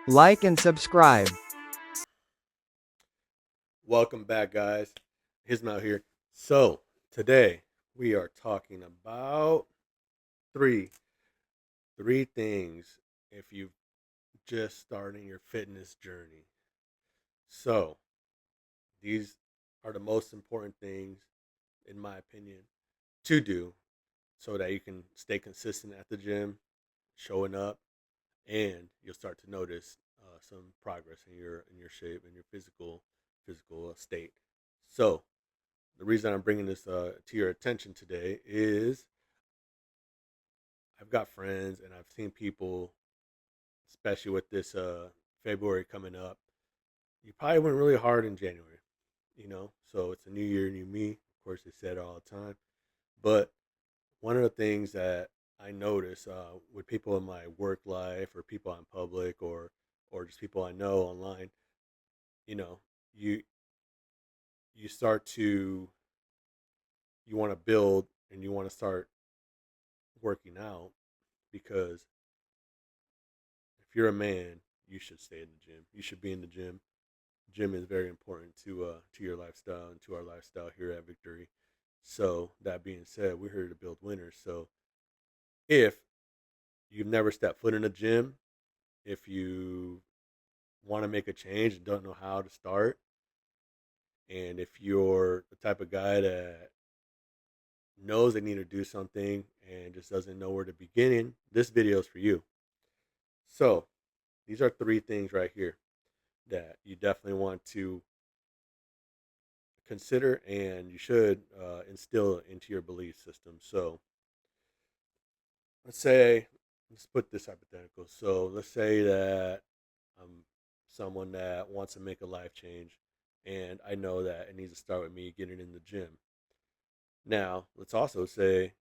Like and subscribe. Welcome back, guys. Ismail here. So, today we are talking about three three things if you've just starting your fitness journey. So, these are the most important things in my opinion to do so that you can stay consistent at the gym, showing up, and you'll start to notice some progress in your shape and your physical state. So, the reason I'm bringing this to your attention today is I've got friends and I've seen people, especially with this February coming up. You probably went really hard in January, so it's a new year, new me. Of course, they say it all the time. But one of the things that I notice with people in my work life or people in public or just people I know online, you know, you you start to you want to build and you want to start working out because if you're a man, you should stay in the gym. You should be in the gym. Gym is very important to your lifestyle and to our lifestyle here at Victory. So that being said, we're here to build winners. So if you've never stepped foot in a gym, if you want to make a change and don't know how to start, and if you're the type of guy that knows they need to do something and just doesn't know where to begin, this video is for you. So these are three things right here that you definitely want to consider and you should instill into your belief system. So let's say, let's put this hypothetical. So let's say that I'm someone that wants to make a life change and I know that it needs to start with me getting in the gym. Now, let's also say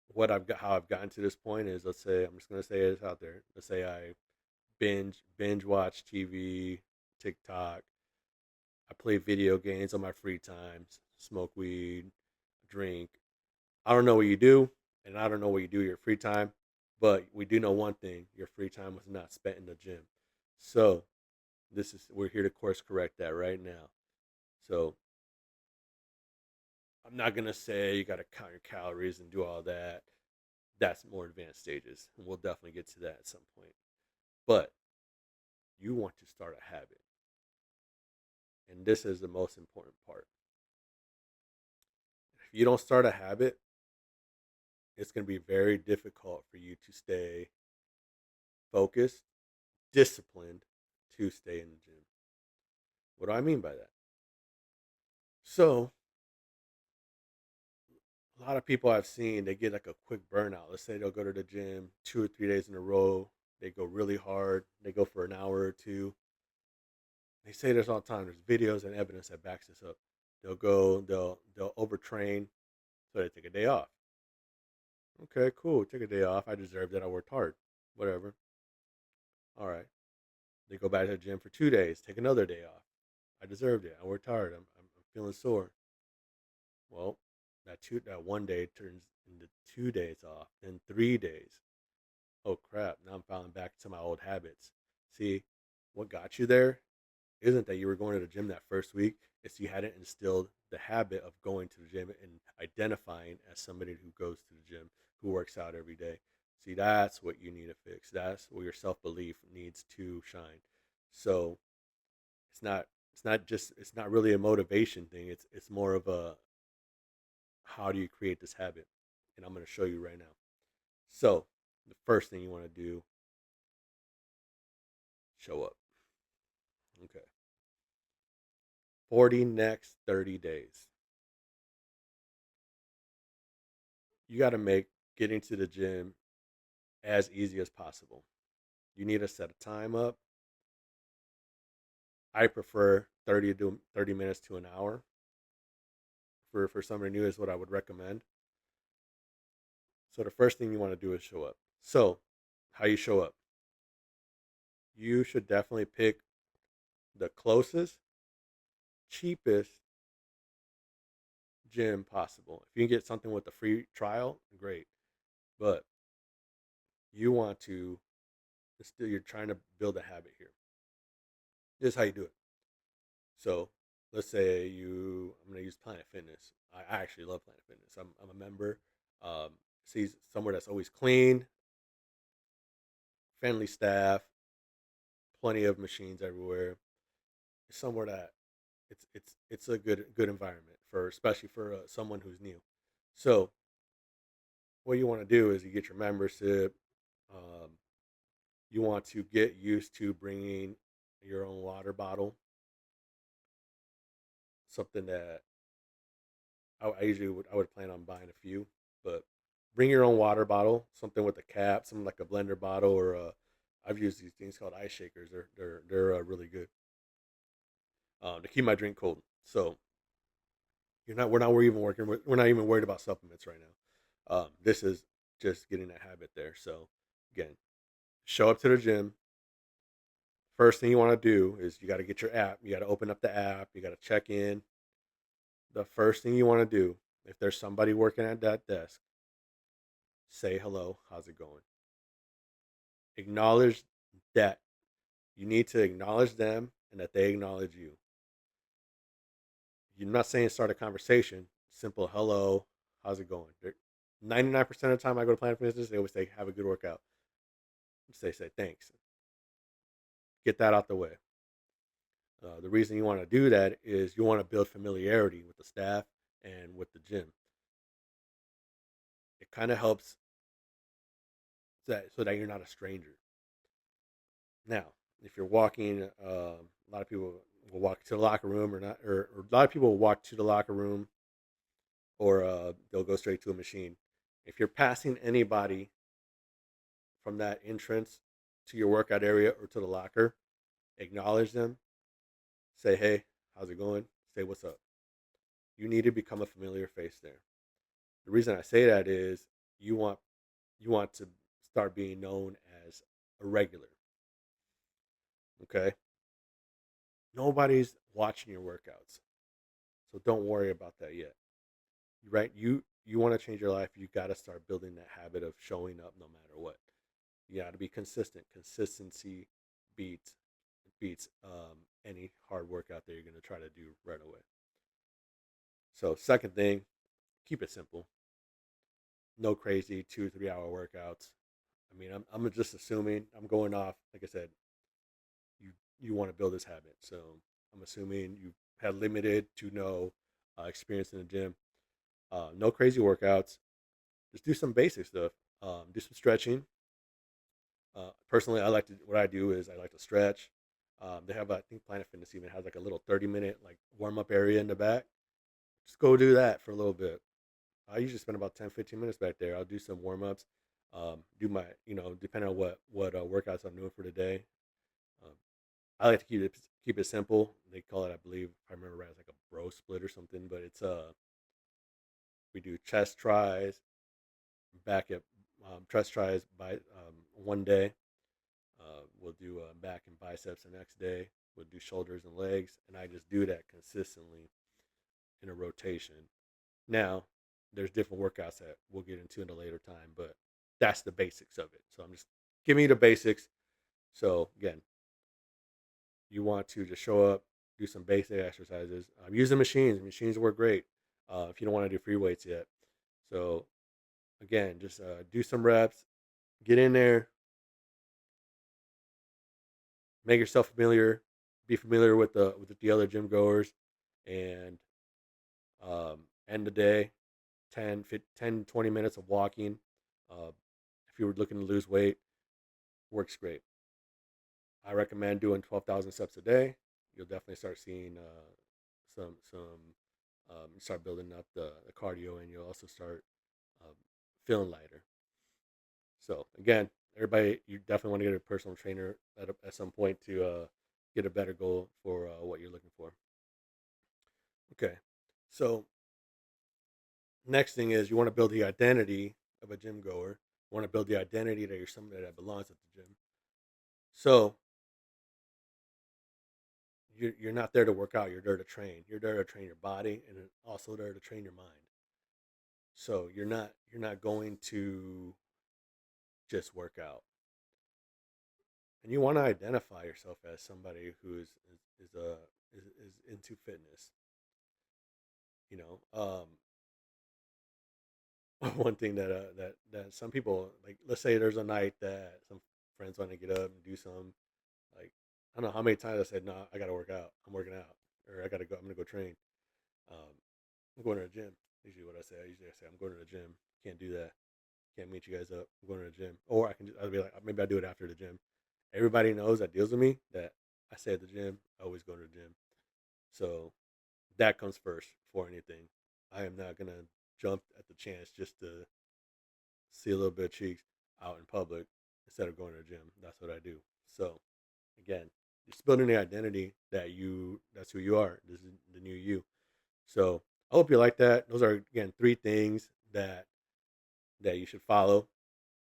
what I've got, how I've gotten to this point is, let's say, I'm just going to say it's out there. Let's say I binge watch TV, TikTok. I play video games on my free times, smoke weed, drink. I don't know what you do, and I don't know what you do your free time, but we do know one thing: your free time was not spent in the gym. So we're here to course correct that right now. So I'm not gonna say you got to count your calories and do all that. That's more advanced stages, and we'll definitely get to that at some point. But you want to start a habit, and this is the most important part. If you don't start a habit, it's going to be very difficult for you to stay focused, disciplined to stay in the gym. What do I mean by that? So, a lot of people I've seen, they get like a quick burnout. Let's say they'll go to the gym 2 or 3 days in a row. They go really hard. They go for an hour or two. They say this all the time. There's videos and evidence that backs this up. They'll overtrain, so they take a day off. Okay, cool. Take a day off. I deserved it. I worked hard. Whatever. All right. They go back to the gym for 2 days. Take another day off. I deserved it. I worked hard. I'm feeling sore. Well, that one day turns into 2 days off, then 3 days. Oh crap! Now I'm falling back to my old habits. See, what got you there isn't that you were going to the gym that first week. It's you hadn't instilled the habit of going to the gym and identifying as somebody who goes to the gym, who works out every day. See, that's what you need to fix. That's where your self belief needs to shine. So it's not really a motivation thing. It's more of a how do you create this habit? And I'm going to show you right now. So the first thing you want to do, show up. Okay. For the next 30 days, you got to make getting to the gym as easy as possible. You need to set a time up. I prefer 30 minutes to an hour. For somebody new is what I would recommend. So the first thing you want to do is show up. So how you show up? You should definitely pick the closest, cheapest gym possible. If you can get something with a free trial, great. But you want to And still, you're trying to build a habit here. This is how you do it. So let's say I'm going to use Planet Fitness. I actually love Planet Fitness. I'm a member. See somewhere that's always clean, friendly staff, plenty of machines everywhere. It's somewhere that it's a good environment for, especially for someone who's new. So what you want to do is you get your membership. Um, you want to get used to bringing your own water bottle, something that I usually would plan on buying a few, but bring your own water bottle, something with a cap, something like a blender bottle, or I've used these things called ice shakers. They're really good to keep my drink cold. So you're not we're not we're even working we're not even worried about supplements right now. This is just getting a habit there. So again, show up to the gym. First thing you want to do is you got to get your app. You got to open up the app. You got to check in. The first thing you want to do, if there's somebody working at that desk, say hello. How's it going? Acknowledge that you need to acknowledge them and that they acknowledge you. You're not saying start a conversation. Simple hello. How's it going? 99% of the time I go to Planet Fitness, they always say have a good workout. Say thanks. Get that out the way. The reason you want to do that is you want to build familiarity with the staff and with the gym. It kind of helps so that you're not a stranger. Now, if you're walking, a lot of people will walk to the locker room or not, or a lot of people will walk to the locker room or they'll go straight to a machine. If you're passing anybody from that entrance to your workout area or to the locker, acknowledge them. Say, hey, how's it going? Say, what's up? You need to become a familiar face there. The reason I say that is you want you want to start being known as a regular. Okay, nobody's watching your workouts, so don't worry about that yet. Right? You want to change your life. You got to start building that habit of showing up no matter what. You got to be consistent. Consistency beats any hard workout that you're going to try to do right away. So second thing, keep it simple. No crazy 2 3 hour workouts. I mean, I'm just assuming I'm going off. Like I said, you you want to build this habit, so I'm assuming you had limited to no experience in the gym. No crazy workouts. Just do some basic stuff. Do some stretching. Personally, what I do is I like to stretch. They have I think Planet Fitness even has like a little 30-minute like warm up area in the back. Just go do that for a little bit. I usually spend about 10 15 minutes back there. I'll do some warm ups. Do my depending on what workouts I'm doing for the day. Um, I like to keep it simple. They call it, I believe, if I remember right, it's like a bro split or something. But it's we do chest tries, back at chest tries by one day. We'll do back and biceps the next day. We'll do shoulders and legs, and I just do that consistently in a rotation. Now, there's different workouts that we'll get into in a later time, but that's the basics of it. So I'm just giving you the basics. So again, you want to just show up, do some basic exercises. Use the machines. Machines work great if you don't want to do free weights yet. So again, just do some reps, get in there, make yourself familiar, be familiar with the other gym goers, and end the day 10 20 minutes of walking. Uh, if you were looking to lose weight, works great. I recommend doing 12,000 steps a day. You'll definitely start seeing start building up the cardio, and you'll also start um, feeling lighter. So again, everybody, you definitely want to get a personal trainer at some point to get a better goal for what you're looking for. Okay, so next thing is you want to build the identity of a gym goer. You want to build the identity that you're somebody that belongs at the gym. So you're not there to work out. You're there to train. You're there to train your body and also there to train your mind. So you're not going to just work out. and you want to identify yourself as somebody who is into fitness. You know, one thing that some people like. Let's say there's a night that some friends want to get up and do some. Like, I don't know how many times I said, "No, I got to work out. I'm working out," or "I got to go. I'm gonna go train." Um, I'm going to the gym. Usually, what I say. I say, "I'm going to the gym. Can't do that. Can't meet you guys up. I'm going to the gym." Or I'll be like, maybe I do it after the gym. Everybody knows that deals with me that I say at the gym. I always go to the gym. So that comes first before anything. I am not gonna jump at the chance just to see a little bit of cheeks out in public instead of going to the gym. That's what I do. So again, just building the identity that's who you are. This is the new you. So I hope you like that. Those are again three things that you should follow.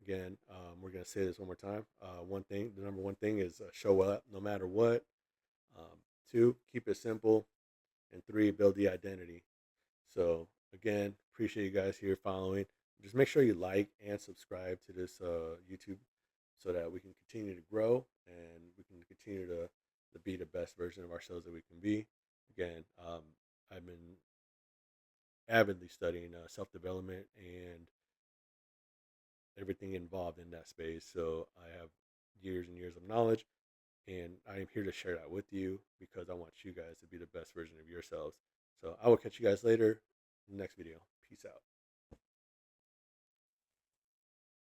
Again, we're gonna say this one more time. The number one thing is show up no matter what. Um, Two, keep it simple, and three, build the identity. So again, appreciate you guys here following. Just make sure you like and subscribe to this YouTube so that we can continue to grow and we can continue to be the best version of ourselves that we can be. Again, I've been avidly studying self development and everything involved in that space. So I have years and years of knowledge, and I am here to share that with you because I want you guys to be the best version of yourselves. So I will catch you guys later in the next video. Peace out.